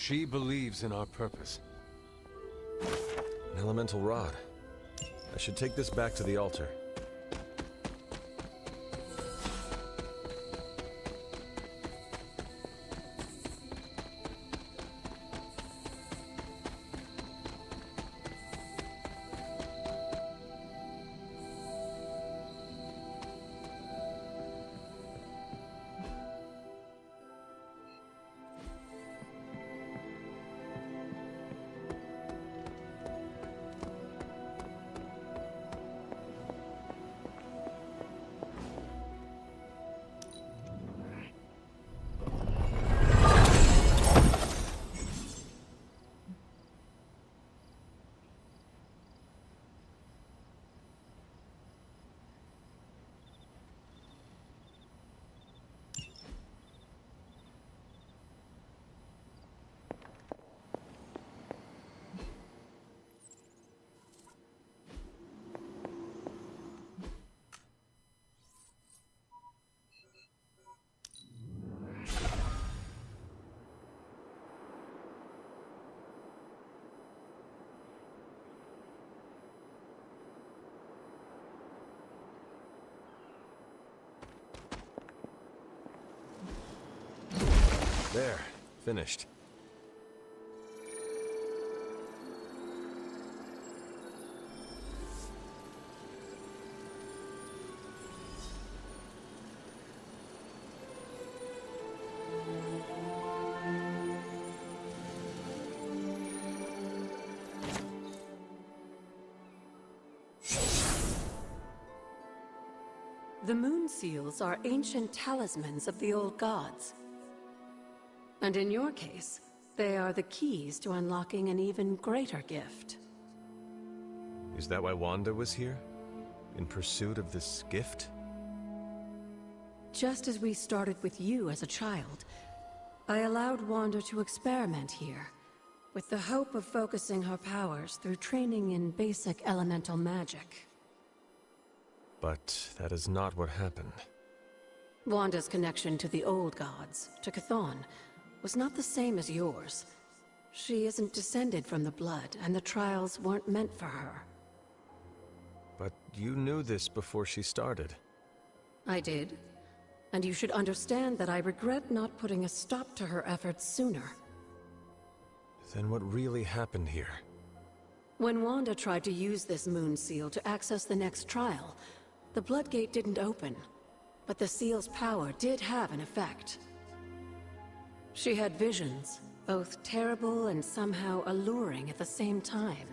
She believes in our purpose. An elemental rod. I should take this back to the altar. There, finished. The moon seals are ancient talismans of the old gods. And in your case, they are the keys to unlocking an even greater gift. Is that why Wanda was here? In pursuit of this gift? Just as we started with you as a child, I allowed Wanda to experiment here, with the hope of focusing her powers through training in basic elemental magic. But that is not what happened. Wanda's connection to the old gods, to Chthon, was not the same as yours. She isn't descended from the blood, and the trials weren't meant for her. But you knew this before she started. I did. And you should understand that I regret not putting a stop to her efforts sooner. Then what really happened here? When Wanda tried to use this moon seal to access the next trial, the Blood Gate didn't open. But the seal's power did have an effect. She had visions, both terrible and somehow alluring at the same time.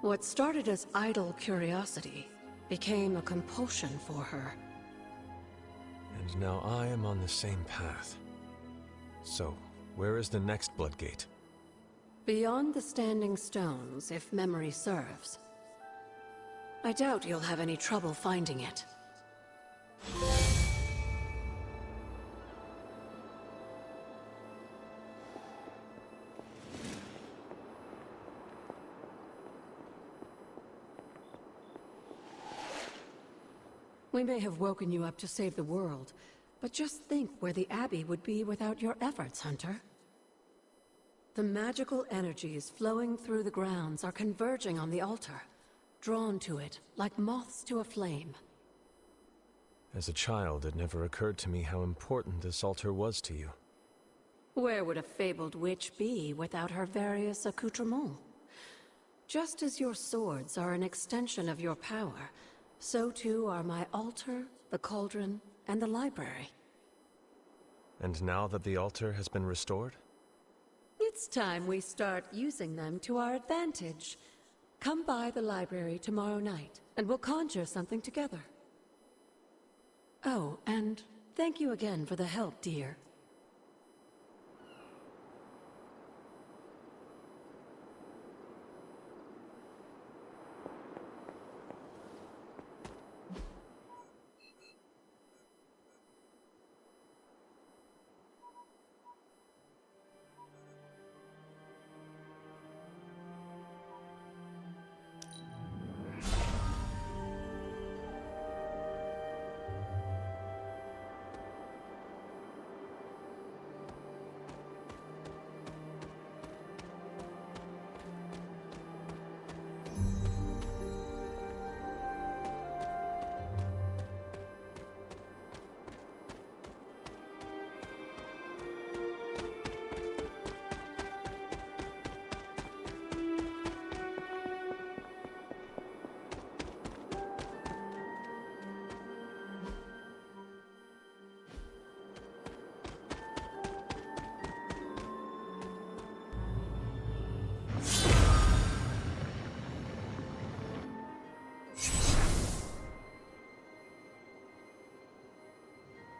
What started as idle curiosity became a compulsion for her. And now I am on the same path. So, where is the next Blood Gate? Beyond the Standing Stones, if memory serves. I doubt you'll have any trouble finding it. We may have woken you up to save the world, but just think where the Abbey would be without your efforts, Hunter. The magical energies flowing through the grounds are converging on the altar, drawn to it like moths to a flame. As a child, it never occurred to me how important this altar was to you. Where would a fabled witch be without her various accoutrements? Just as your swords are an extension of your power, so too are my altar, the cauldron, and the library. And now that the altar has been restored? It's time we start using them to our advantage. Come by the library tomorrow night, and we'll conjure something together. Oh, and thank you again for the help, dear.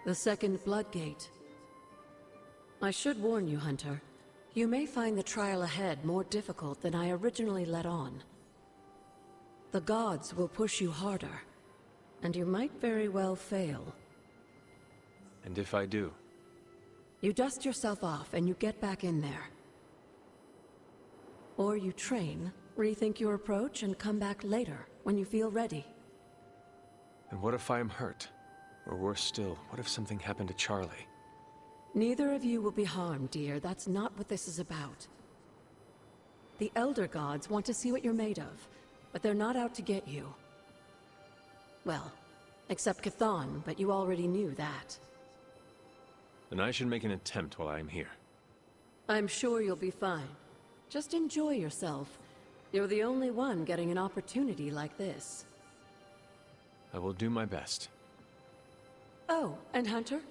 The second Blood Gate. I should warn you, Hunter. You may find the trial ahead more difficult than I originally let on. The gods will push you harder, and you might very well fail. And if I do? You dust yourself off and you get back in there. Or you train, rethink your approach, and come back later, when you feel ready. And what if I am hurt? Or worse still, what if something happened to Charlie? Neither of you will be harmed, dear. That's not what this is about. The Elder Gods want to see what you're made of, but they're not out to get you. Well, except Chthon, but you already knew that. Then I should make an attempt while I am here. I'm sure you'll be fine. Just enjoy yourself. You're the only one getting an opportunity like this. I will do my best. Oh, and Hunter?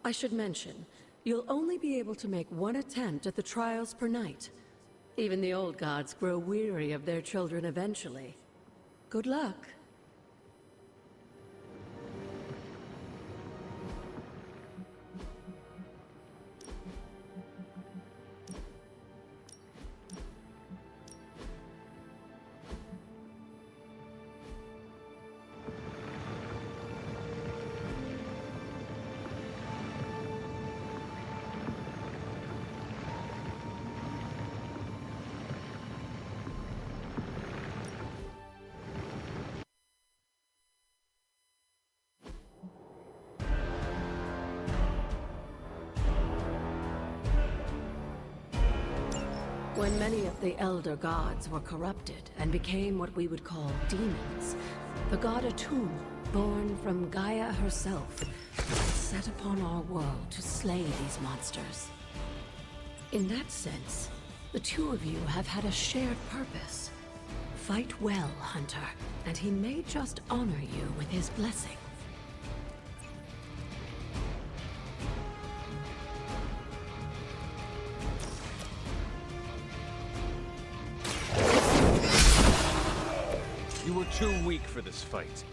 I should mention, you'll only be able to make one attempt at the trials per night. Even the old gods grow weary of their children eventually. Good luck. When many of the Elder Gods were corrupted and became what we would call demons, the god Atum, born from Gaia herself, set upon our world to slay these monsters. In that sense, the two of you have had a shared purpose. Fight well, Hunter, and he may just honor you with his blessing. You were too weak for this fight.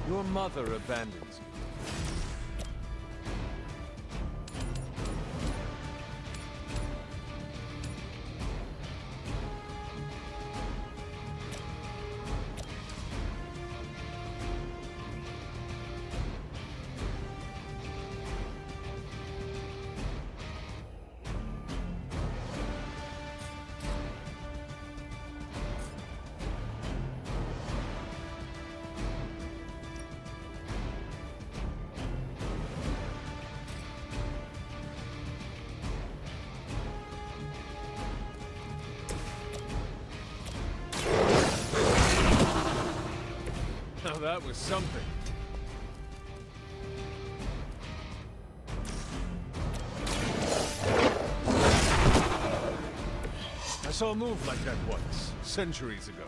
Your mother abandons you. Now that was something. I saw a move like that once, centuries ago.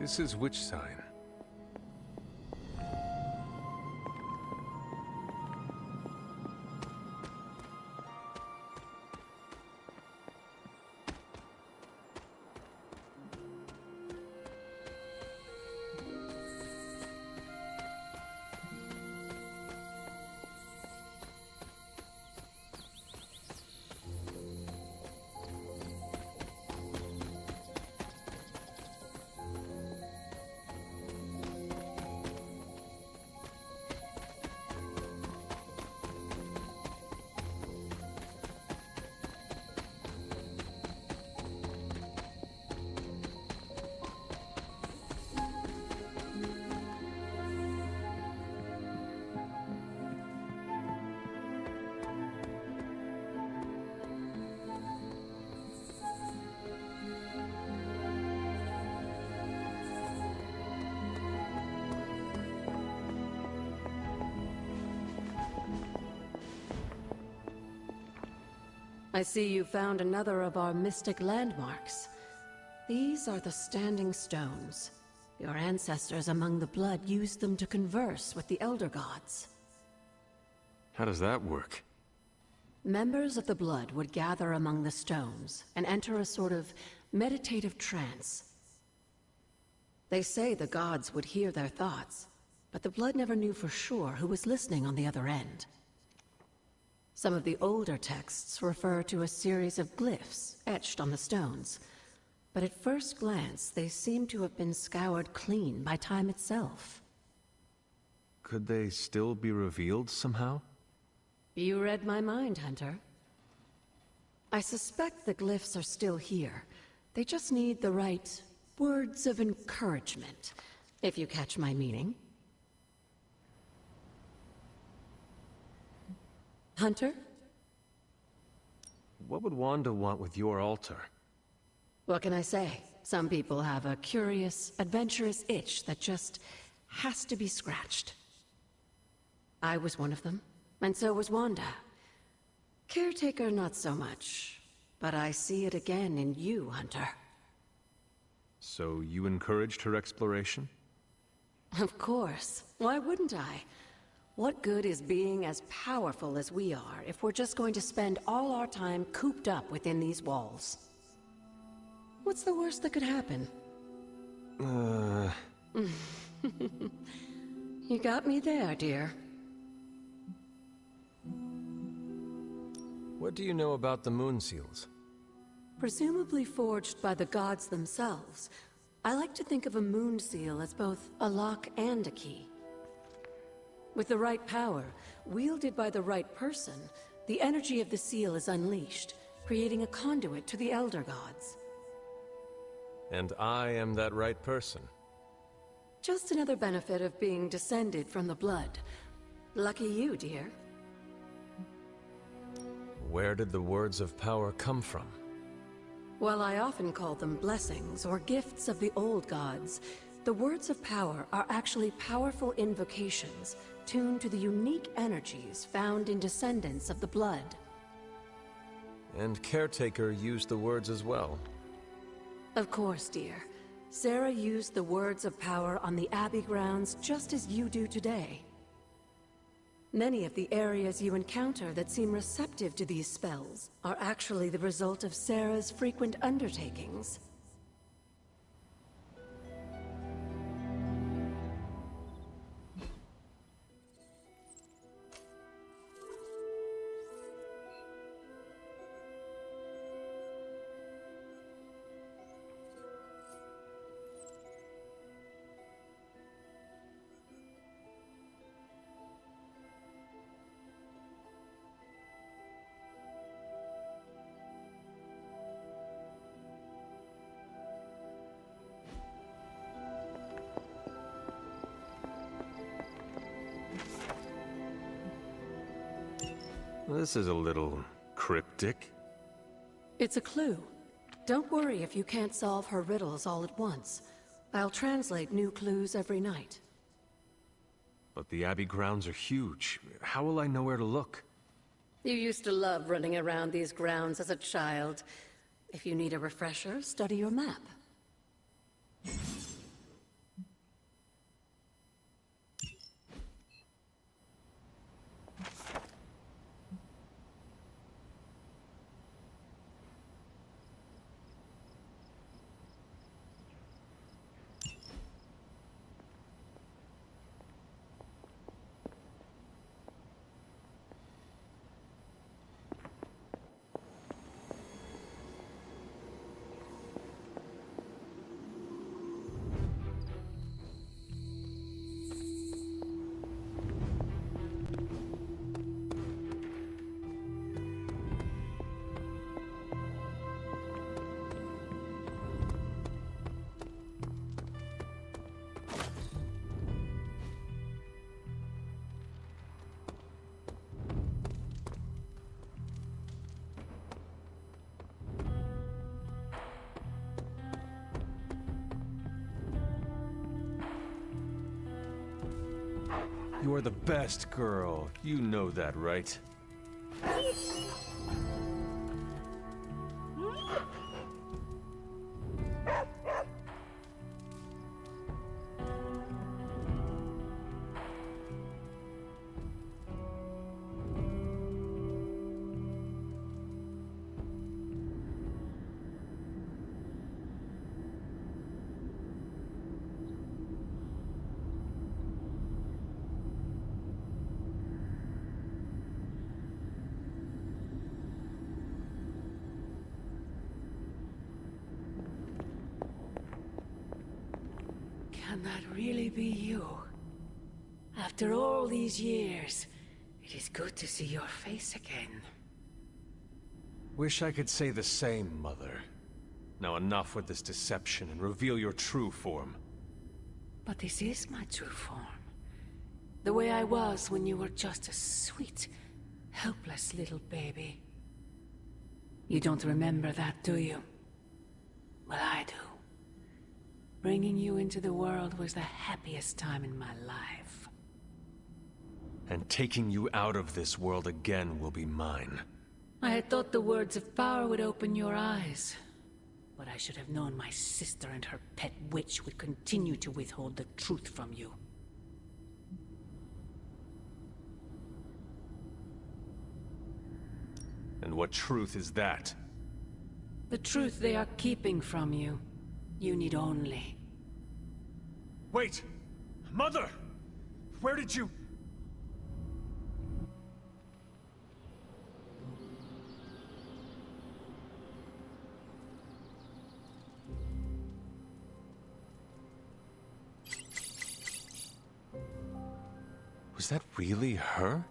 This is which sign? I see you found another of our mystic landmarks. These are the Standing Stones. Your ancestors among the Blood used them to converse with the Elder Gods. How does that work? Members of the Blood would gather among the stones and enter a sort of meditative trance. They say the gods would hear their thoughts, but the Blood never knew for sure who was listening on the other end. Some of the older texts refer to a series of glyphs etched on the stones, but at first glance they seem to have been scoured clean by time itself. Could they still be revealed somehow? You read my mind, Hunter. I suspect the glyphs are still here. They just need the right words of encouragement, if you catch my meaning. Hunter? What would Wanda want with your altar? What can I say? Some people have a curious, adventurous itch that just has to be scratched. I was one of them, and so was Wanda. Caretaker, not so much. But I see it again in you, Hunter. So you encouraged her exploration? Of course. Why wouldn't I? What good is being as powerful as we are if we're just going to spend all our time cooped up within these walls? What's the worst that could happen? You got me there, dear. What do you know about the moon seals? Presumably forged by the gods themselves, I like to think of a moon seal as both a lock and a key. With the right power, wielded by the right person, the energy of the seal is unleashed, creating a conduit to the Elder Gods. And I am that right person. Just another benefit of being descended from the Blood. Lucky you, dear. Where did the words of power come from? While I often call them blessings or gifts of the old gods, the words of power are actually powerful invocations tuned to the unique energies found in descendants of the Blood. And Caretaker used the words as well. Of course, dear. Sarah used the words of power on the Abbey grounds just as you do today. Many of the areas you encounter that seem receptive to these spells are actually the result of Sarah's frequent undertakings. This is a little cryptic. It's a clue. Don't worry if you can't solve her riddles all at once. I'll translate new clues every night. But the Abbey grounds are huge. How will I know where to look? You used to love running around these grounds as a child. If you need a refresher, study your map. You're the best girl. You know that, right? Can that really be you? After all these years, it is good to see your face again. Wish I could say the same, Mother. Now enough with this deception and reveal your true form. But this is my true form. The way I was when you were just a sweet, helpless little baby. You don't remember that, do you? Well, I do. Bringing you into the world was the happiest time in my life. And taking you out of this world again will be mine. I had thought the words of power would open your eyes. But I should have known my sister and her pet witch would continue to withhold the truth from you. And what truth is that? The truth they are keeping from you. You need only... Wait! Mother! Where did you... Was that really her?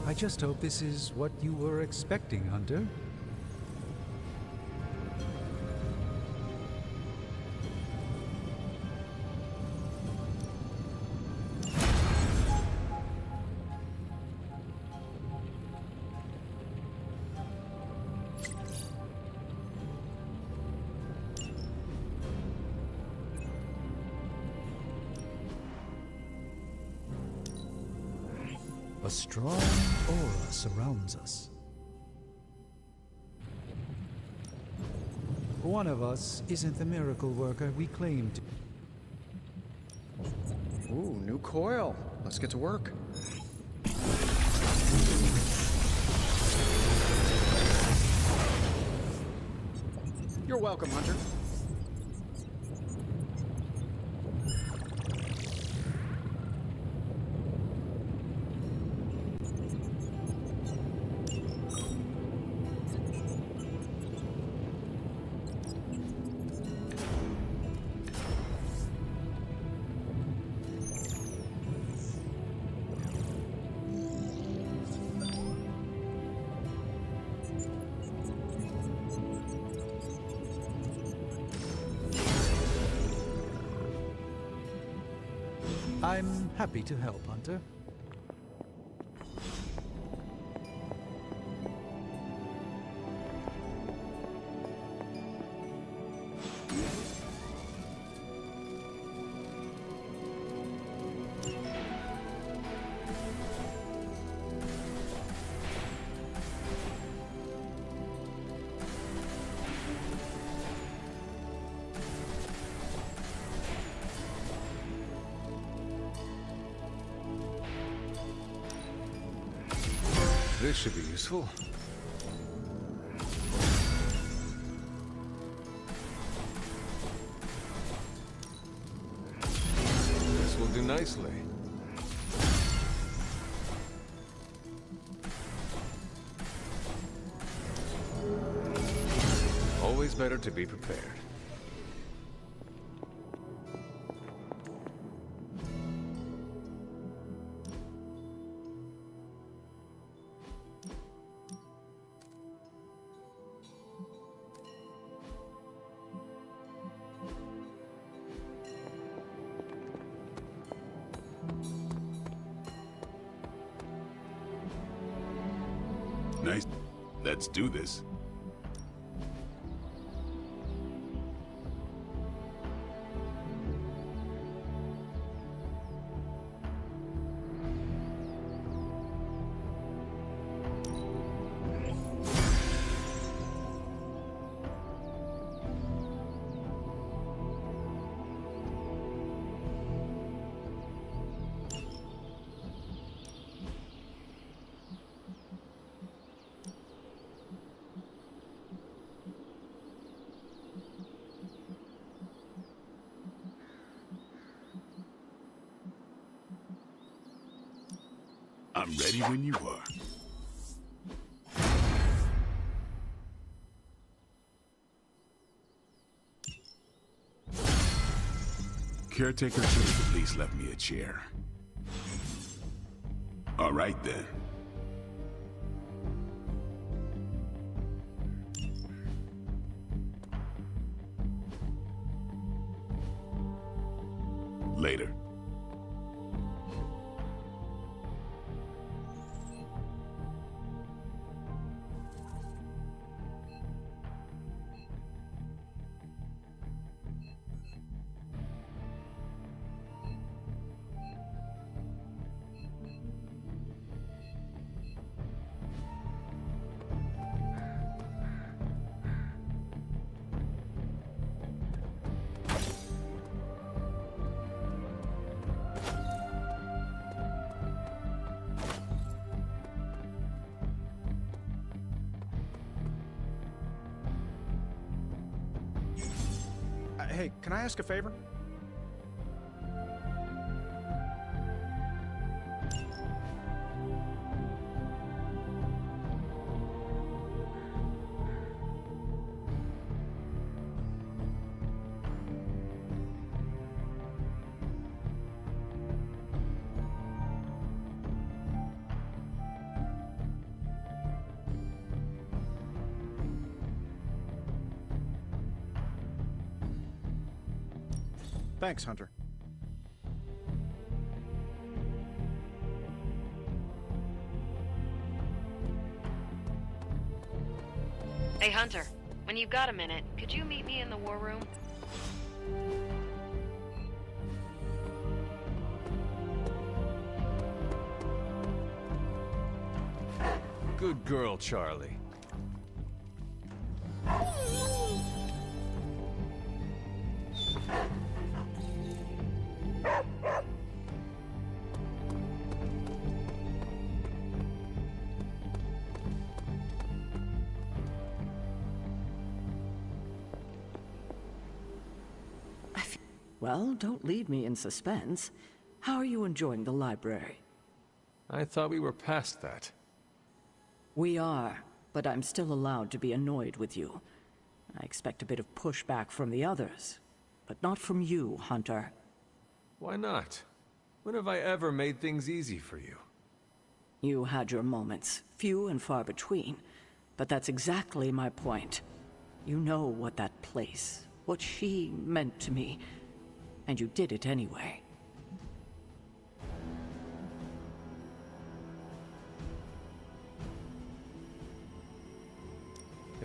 I just hope this is what you were expecting, Hunter. A strong aura surrounds us. One of us isn't the miracle worker we claim to. Ooh, new coil. Let's get to work. You're welcome, Hunter. I'm happy to help, Hunter. This should be useful. This will do nicely. Always better to be prepared. Nice. Let's do this. I'm ready when you are. Caretaker should have at least left me a chair. All right then. Later. Hey, can I ask a favor? Thanks, Hunter. Hey, Hunter, when you've got a minute, could you meet me in the war room? Good girl, Charlie. Well, don't leave me in suspense. How are you enjoying the library? I thought we were past that. We are, but I'm still allowed to be annoyed with you. I expect a bit of pushback from the others, but not from you, Hunter. Why not? When have I ever made things easy for you? You had your moments, few and far between, but that's exactly my point. You know what that place, what she meant to me, and you did it anyway.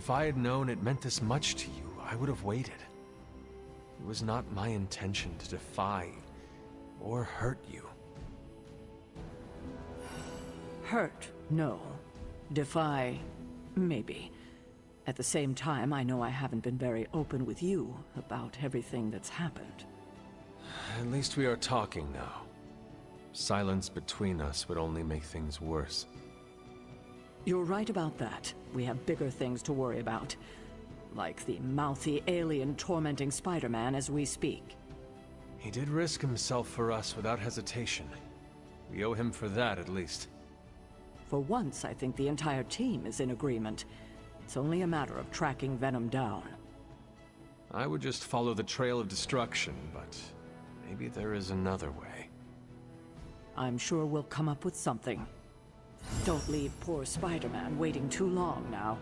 If I had known it meant this much to you, I would have waited. It was not my intention to defy or hurt you. Hurt, no. Defy, maybe. At the same time, I know I haven't been very open with you about everything that's happened. At least we are talking now. Silence between us would only make things worse. You're right about that. We have bigger things to worry about. Like the mouthy alien tormenting Spider-Man as we speak. He did risk himself for us without hesitation. We owe him for that, at least. For once, I think the entire team is in agreement. It's only a matter of tracking Venom down. I would just follow the trail of destruction, but maybe there is another way. I'm sure we'll come up with something. Don't leave poor Spider-Man waiting too long now.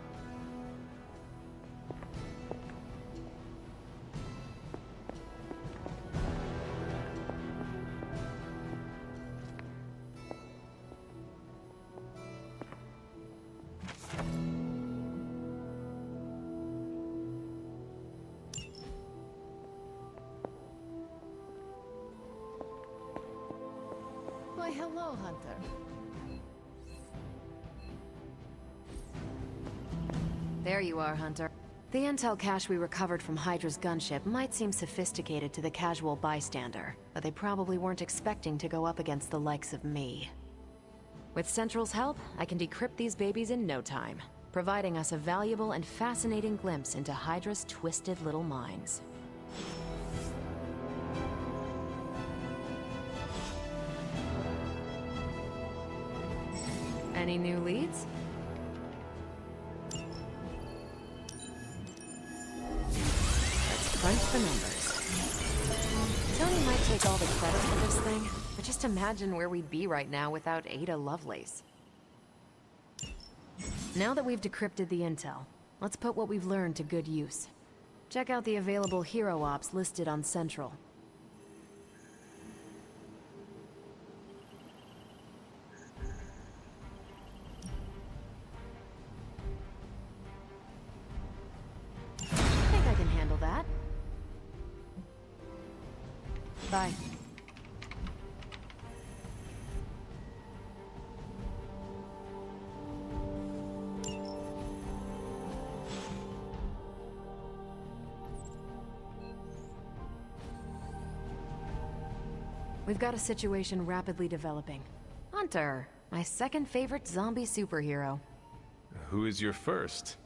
Why, hello, Hunter. There you are, Hunter. The intel cache we recovered from Hydra's gunship might seem sophisticated to the casual bystander, but they probably weren't expecting to go up against the likes of me. With Central's help, I can decrypt these babies in no time, providing us a valuable and fascinating glimpse into Hydra's twisted little minds. Any new leads? Let's crunch the numbers. Tony might take all the credit for this thing, but just imagine where we'd be right now without Ada Lovelace. Now that we've decrypted the intel, let's put what we've learned to good use. Check out the available hero ops listed on Central. That. Bye. We've got a situation rapidly developing. Hunter, my second favorite zombie superhero. Who is your first?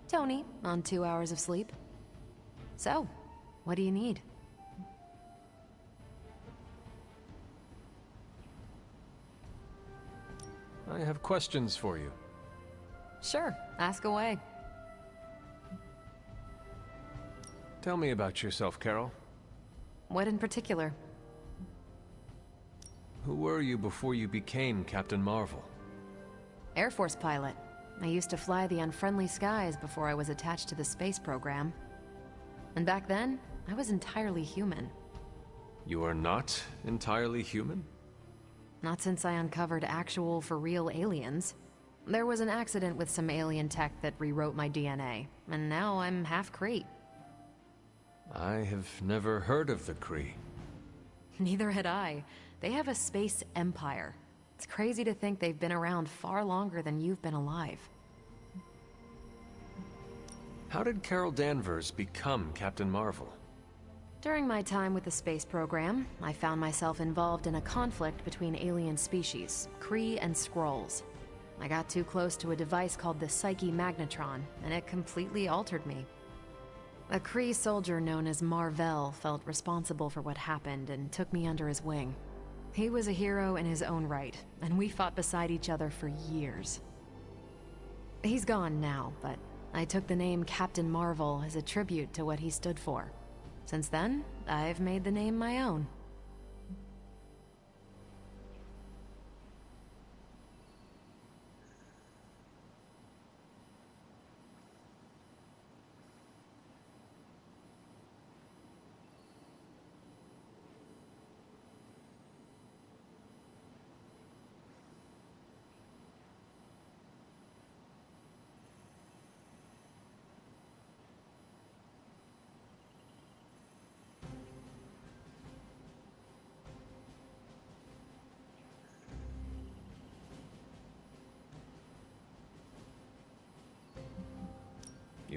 Tony, on 2 hours of sleep. So, what do you need? I have questions for you. Sure, ask away. Tell me about yourself, Carol. What in particular? Who were you before you became Captain Marvel? Air Force pilot. I used to fly the unfriendly skies before I was attached to the space program. And back then, I was entirely human. You are not entirely human? Not since I uncovered actual, for real aliens. There was an accident with some alien tech that rewrote my DNA, and now I'm half Kree. I have never heard of the Kree. Neither had I. They have a space empire. It's crazy to think they've been around far longer than you've been alive. How did Carol Danvers become Captain Marvel? During my time with the space program, I found myself involved in a conflict between alien species, Kree and Skrulls. I got too close to a device called the Psyche Magnetron, and it completely altered me. A Kree soldier known as Mar-Vell felt responsible for what happened and took me under his wing. He was a hero in his own right, and we fought beside each other for years. He's gone now, but I took the name Captain Marvel as a tribute to what he stood for. Since then, I've made the name my own.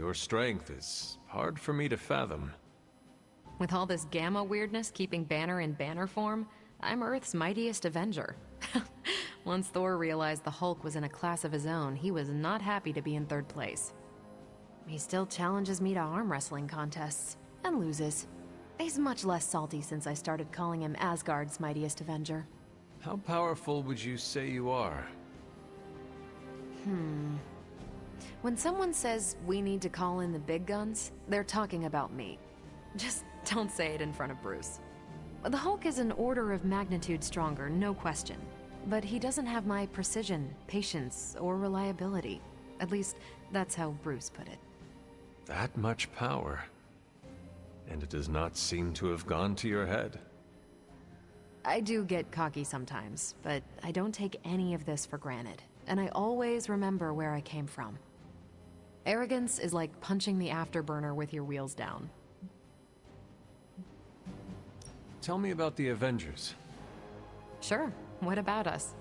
Your strength is hard for me to fathom. With all this gamma weirdness keeping Banner in banner form, I'm Earth's mightiest Avenger. Once Thor realized the Hulk was in a class of his own, he was not happy to be in third place. He still challenges me to arm wrestling contests, and loses. He's much less salty since I started calling him Asgard's mightiest Avenger. How powerful would you say you are? When someone says we need to call in the big guns, they're talking about me. Just don't say it in front of Bruce. The Hulk is an order of magnitude stronger, no question. But he doesn't have my precision, patience, or reliability. At least, that's how Bruce put it. That much power. And it does not seem to have gone to your head. I do get cocky sometimes, but I don't take any of this for granted. And I always remember where I came from. Arrogance is like punching the afterburner with your wheels down. Tell me about the Avengers. Sure, what about us?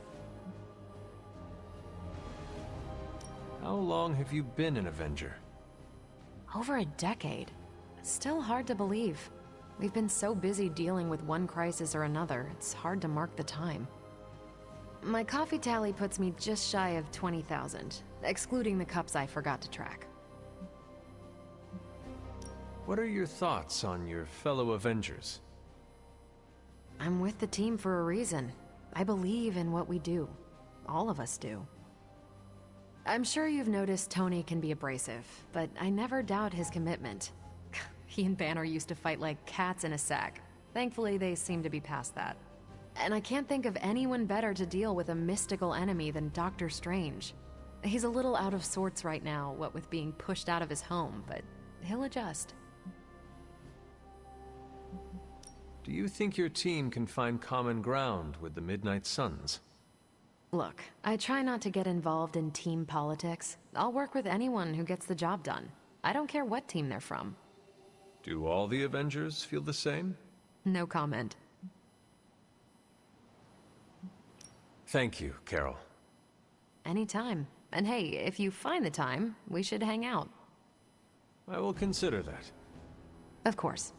How long have you been an Avenger? Over a decade. Still hard to believe. We've been so busy dealing with one crisis or another, it's hard to mark the time. My coffee tally puts me just shy of 20,000, excluding the cups I forgot to track. What are your thoughts on your fellow Avengers? I'm with the team for a reason. I believe in what we do. All of us do. I'm sure you've noticed Tony can be abrasive, but I never doubt his commitment. He and Banner used to fight like cats in a sack. Thankfully, they seem to be past that. And I can't think of anyone better to deal with a mystical enemy than Doctor Strange. He's a little out of sorts right now, what with being pushed out of his home, but he'll adjust. Do you think your team can find common ground with the Midnight Suns? Look, I try not to get involved in team politics. I'll work with anyone who gets the job done. I don't care what team they're from. Do all the Avengers feel the same? No comment. Thank you, Carol. Anytime. And hey, if you find the time, we should hang out. I will consider that. Of course.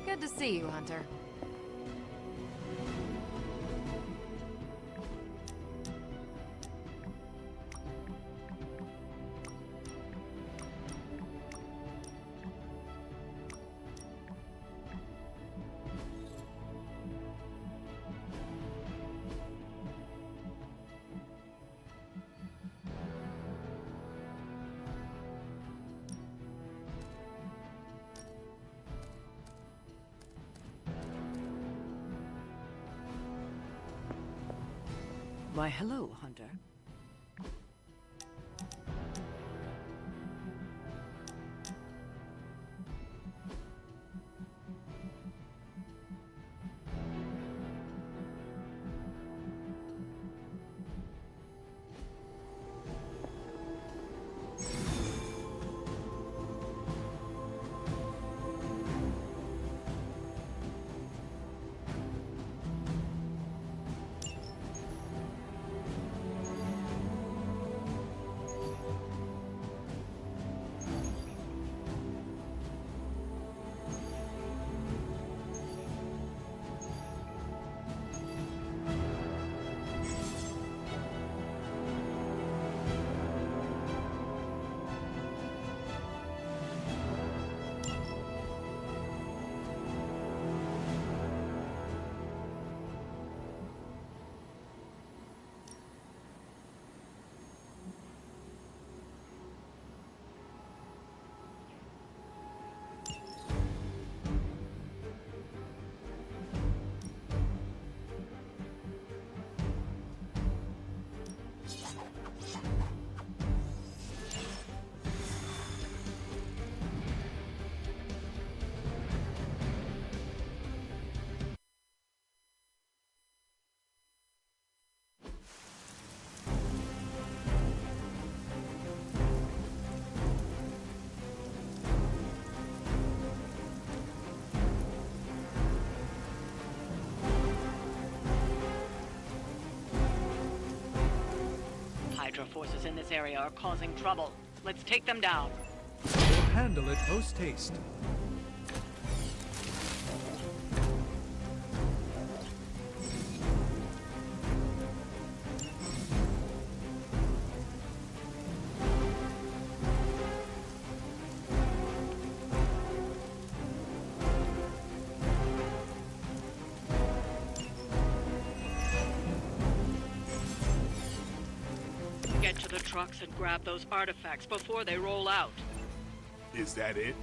Good to see you, Hunter. Why, hello, Hunter. Hydra forces in this area are causing trouble. Let's take them down. We'll handle it post-haste. Get to the trucks and grab those artifacts before they roll out. Is that it?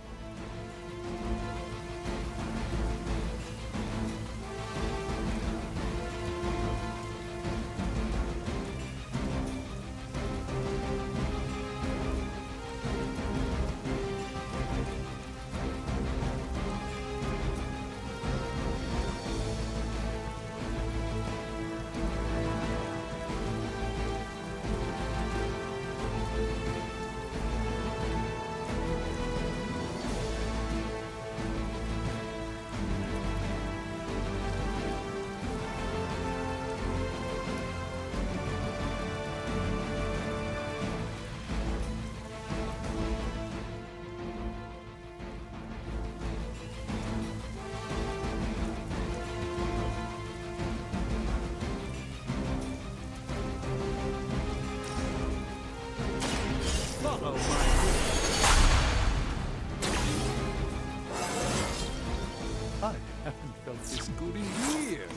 I haven't felt this good in years.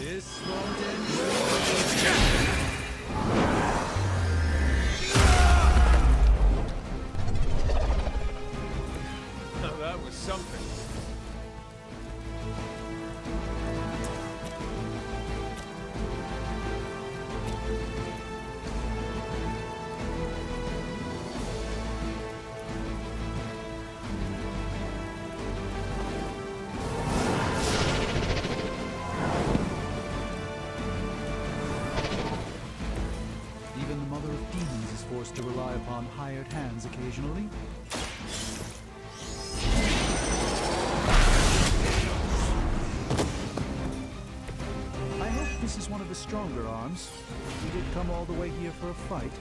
This won't end well. Now that was something. Even the Mother of Demons is forced to rely upon hired hands occasionally. I hope this is one of the stronger arms. We did come all the way here for a fight.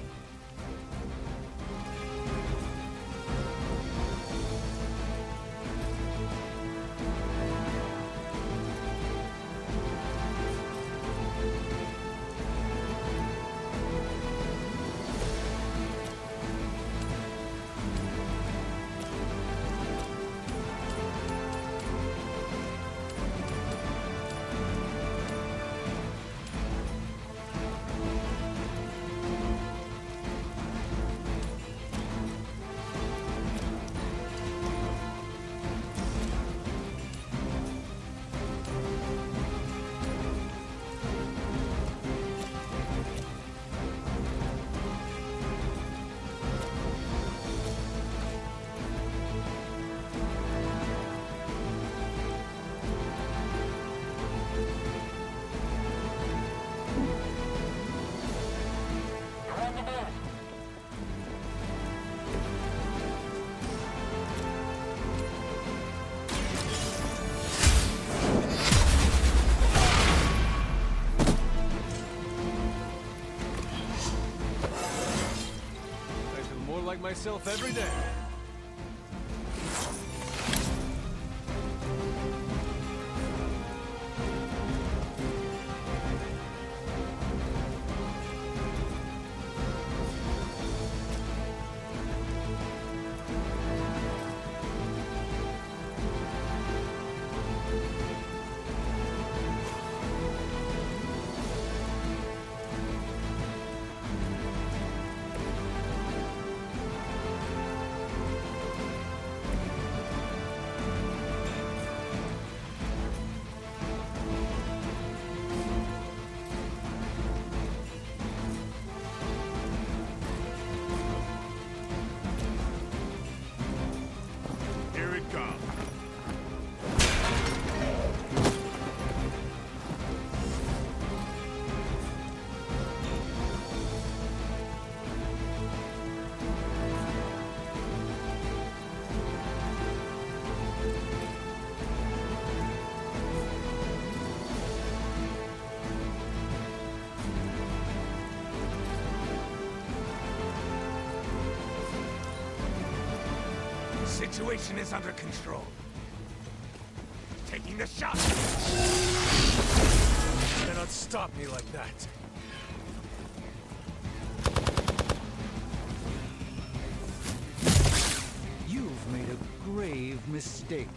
Like myself every day. situation is under control. Taking the shot! You cannot stop me like that. You've made a grave mistake.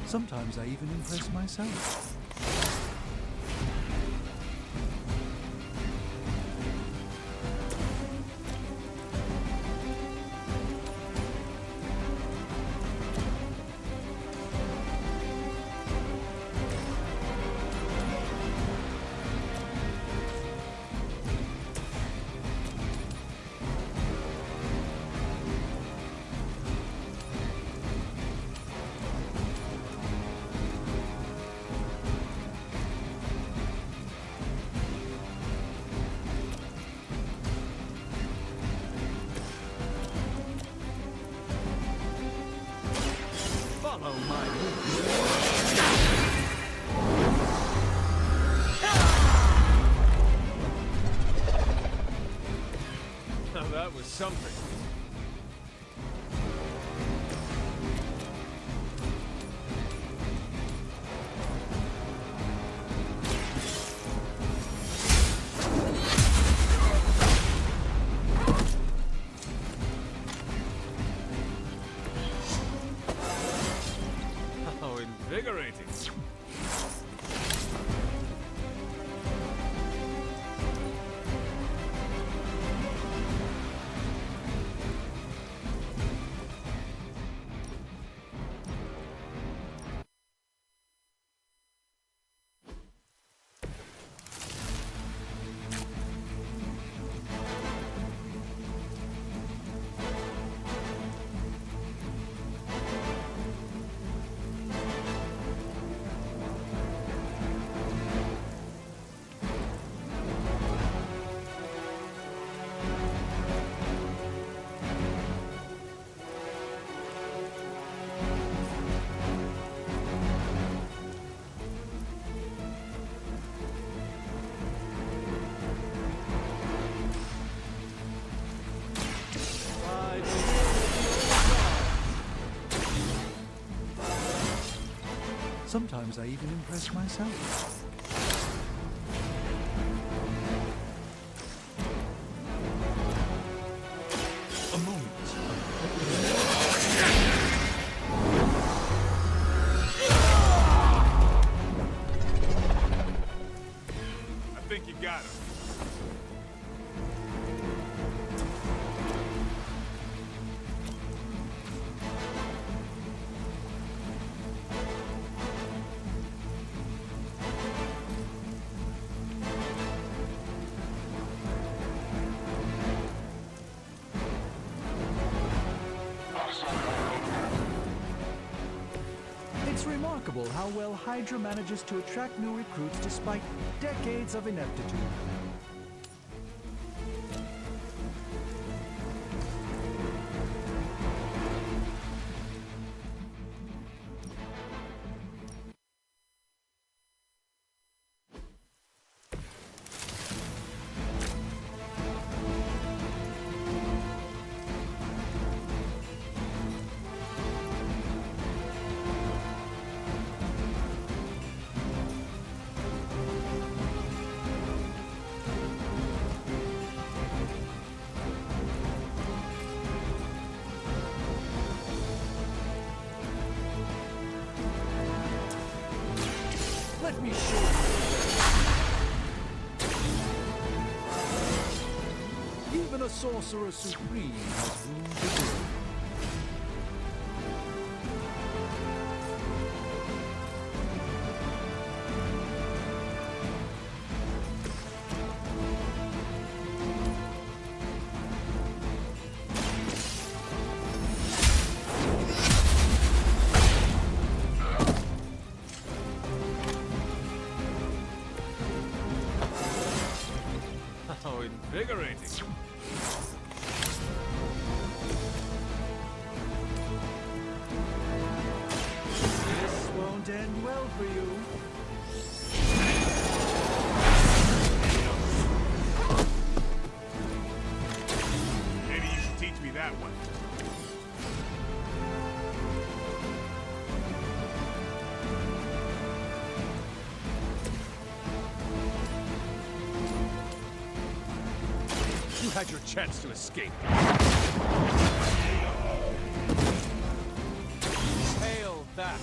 Sometimes I even impress myself. Follow my movement. Now that was something. How invigorating. Sometimes I even impress myself. A moment. I think you got him. It's remarkable how well Hydra manages to attract new recruits despite decades of ineptitude. me show you. Even a sorcerer supreme has room to grow. How invigorating. This won't end well for you. Maybe you should teach me that one. You had your chance to escape. Hail that.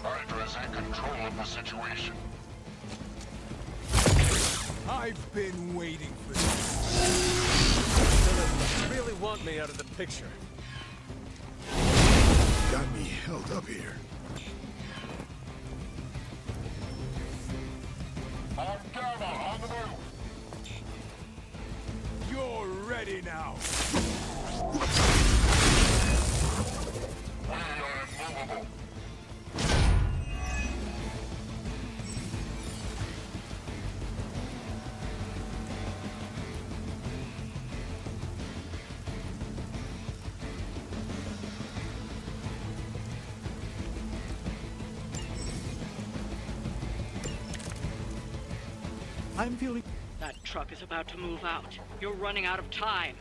Hydra's in control of the situation. I've been waiting for this. You really want me out of the picture. Got me held up here. On Gamma, on the move! You're ready now. We are immovable. I'm feeling... That truck is about to move out. You're running out of time.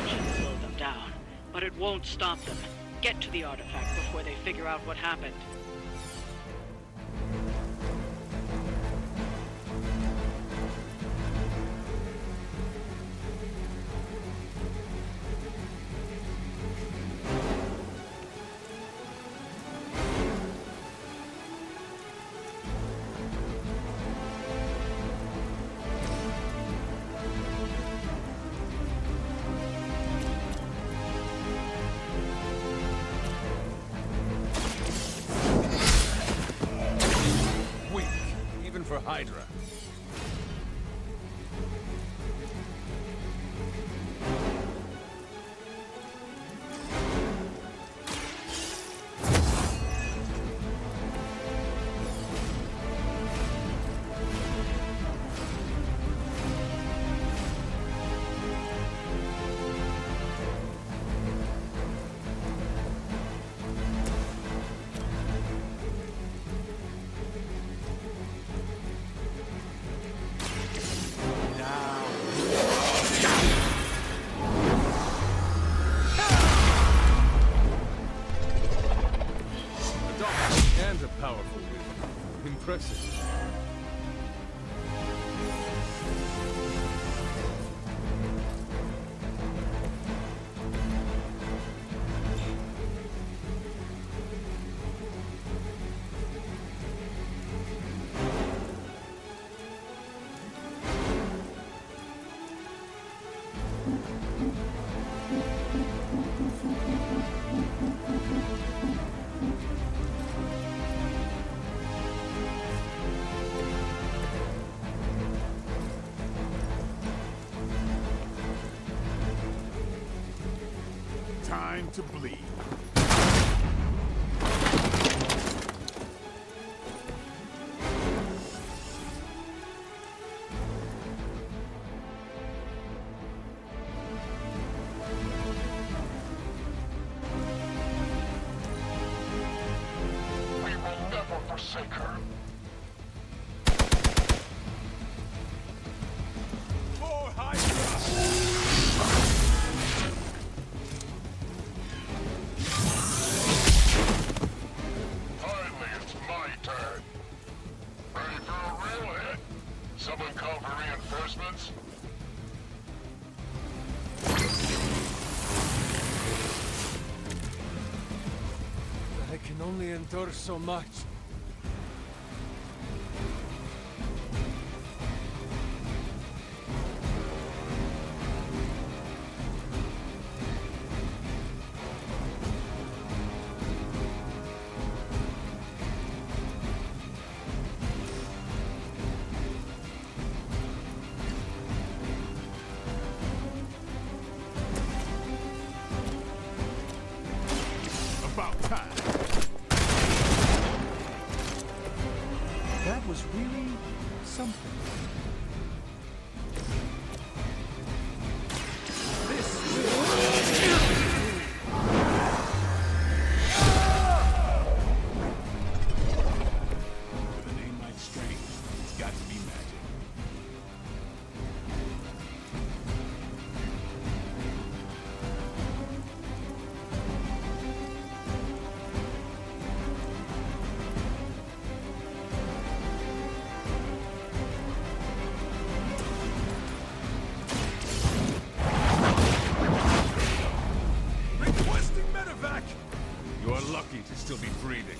Should slow them down, but it won't stop them. Get to the artifact before they figure out what happened. Weak, even for Hydra. And a powerful weapon. Impressive. Time to bleed. forsake her. For Hydra! Finally, it's my turn. Ready for a real hit? Someone call for reinforcements? I can only endure so much. About time. That was really something. With a name like Strange, it's got to be magic. Requesting medevac! You're lucky to still be breathing.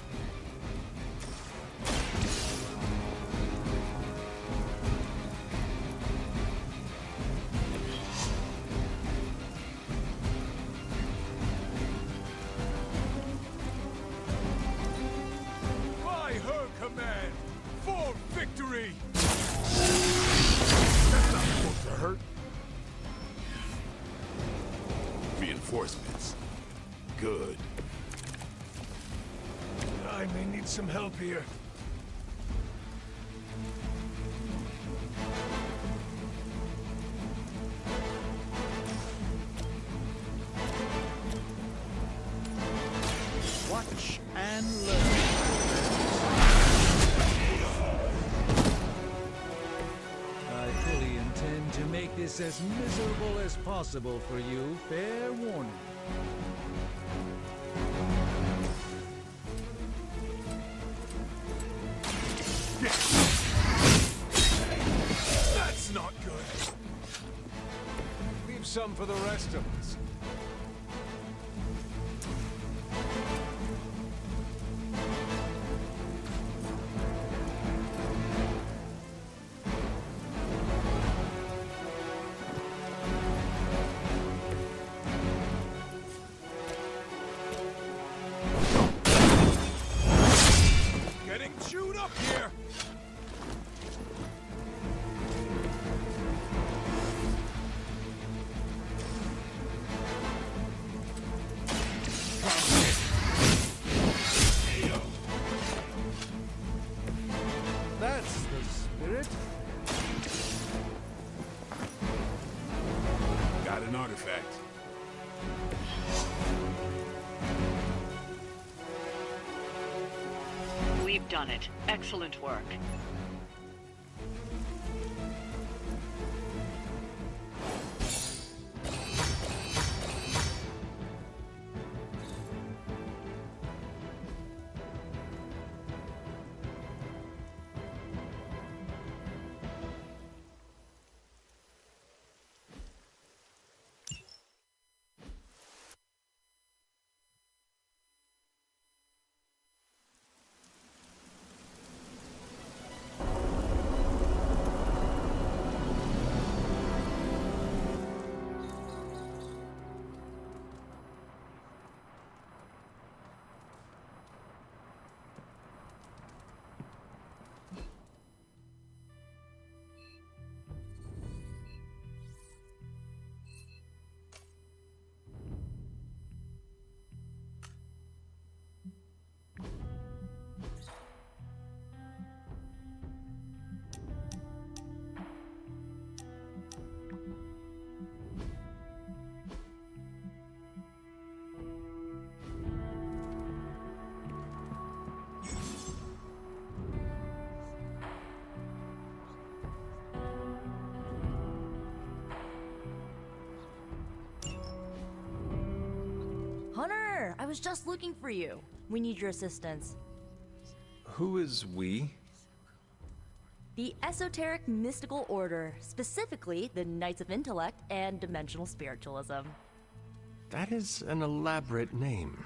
By her command! For victory! That's not supposed to hurt. Reinforcements. Good. I may need some help here. Watch and learn. I fully intend to make this as miserable as possible for you. Fair warning. That's not good. Leave some for the rest of us. Getting chewed up here! That's the spirit. Got an artifact. We've done it. Excellent work. Hunter! I was just looking for you. We need your assistance. Who is we? The Esoteric Mystical Order, specifically the Knights of Intellect and Dimensional Spiritualism. That is an elaborate name.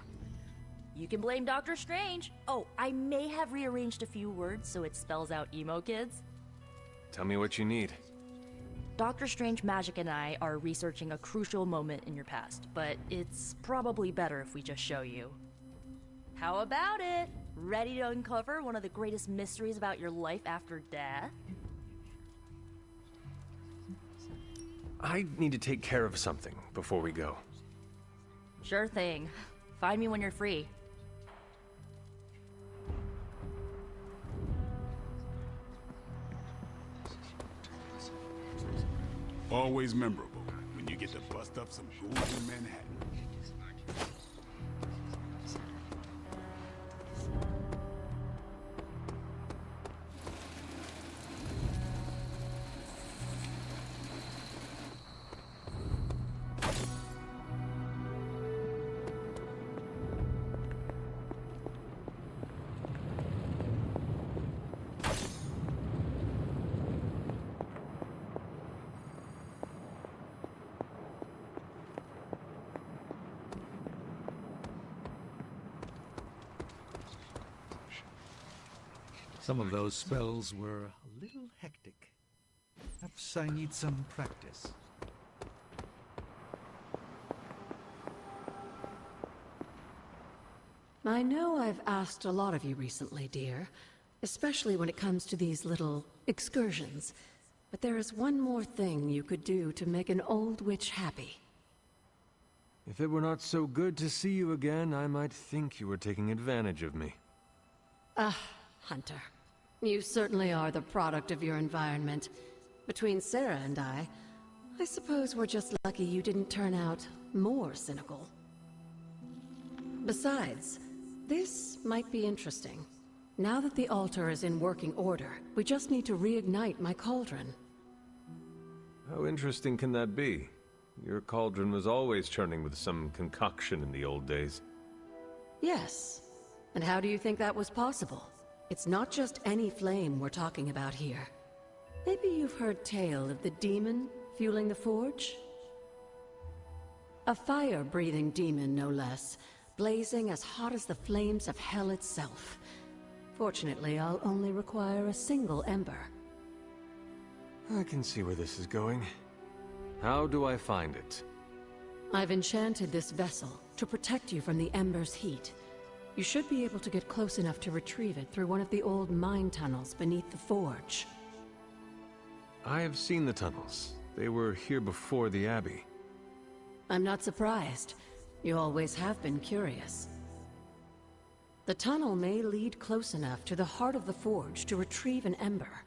You can blame Dr. Strange. Oh, I may have rearranged a few words so it spells out emo kids. Tell me what you need. Dr. Strange Magic and I are researching a crucial moment in your past, but it's probably better if we just show you. How about it? Ready to uncover one of the greatest mysteries about your life after death? I need to take care of something before we go. Sure thing. Find me when you're free. Always memorable when you get to bust up some goons in Manhattan. Some of those spells were a little hectic. Perhaps I need some practice. I know I've asked a lot of you recently, dear, especially when it comes to these little excursions. But there is one more thing you could do to make an old witch happy. If it were not so good to see you again, I might think you were taking advantage of me. Hunter. You certainly are the product of your environment. Between Sarah and I suppose we're just lucky you didn't turn out more cynical. Besides, this might be interesting. Now that the altar is in working order, we just need to reignite my cauldron. How interesting can that be? Your cauldron was always churning with some concoction in the old days. Yes. And how do you think that was possible? It's not just any flame we're talking about here. Maybe you've heard tale of the demon fueling the forge? A fire-breathing demon, no less, blazing as hot as the flames of hell itself. Fortunately, I'll only require a single ember. I can see where this is going. How do I find it? I've enchanted this vessel to protect you from the ember's heat. You should be able to get close enough to retrieve it through one of the old mine tunnels beneath the forge. I have seen the tunnels. They were here before the Abbey. I'm not surprised. You always have been curious. The tunnel may lead close enough to the heart of the forge to retrieve an ember.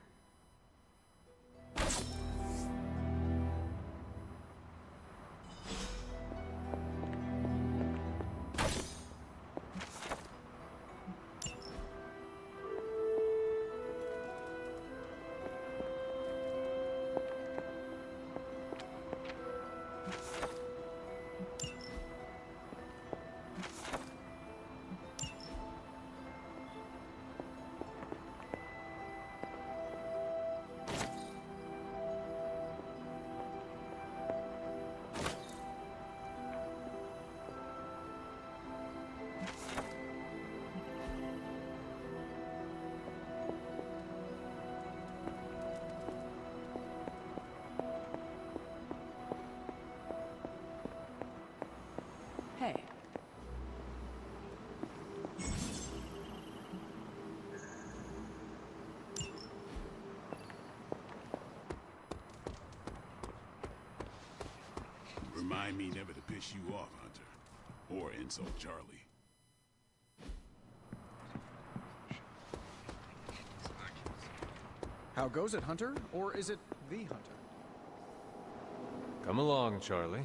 Hey. Remind me never to piss you off, Hunter. Or insult Charlie. How goes it, Hunter? Or is it the Hunter? Come along, Charlie.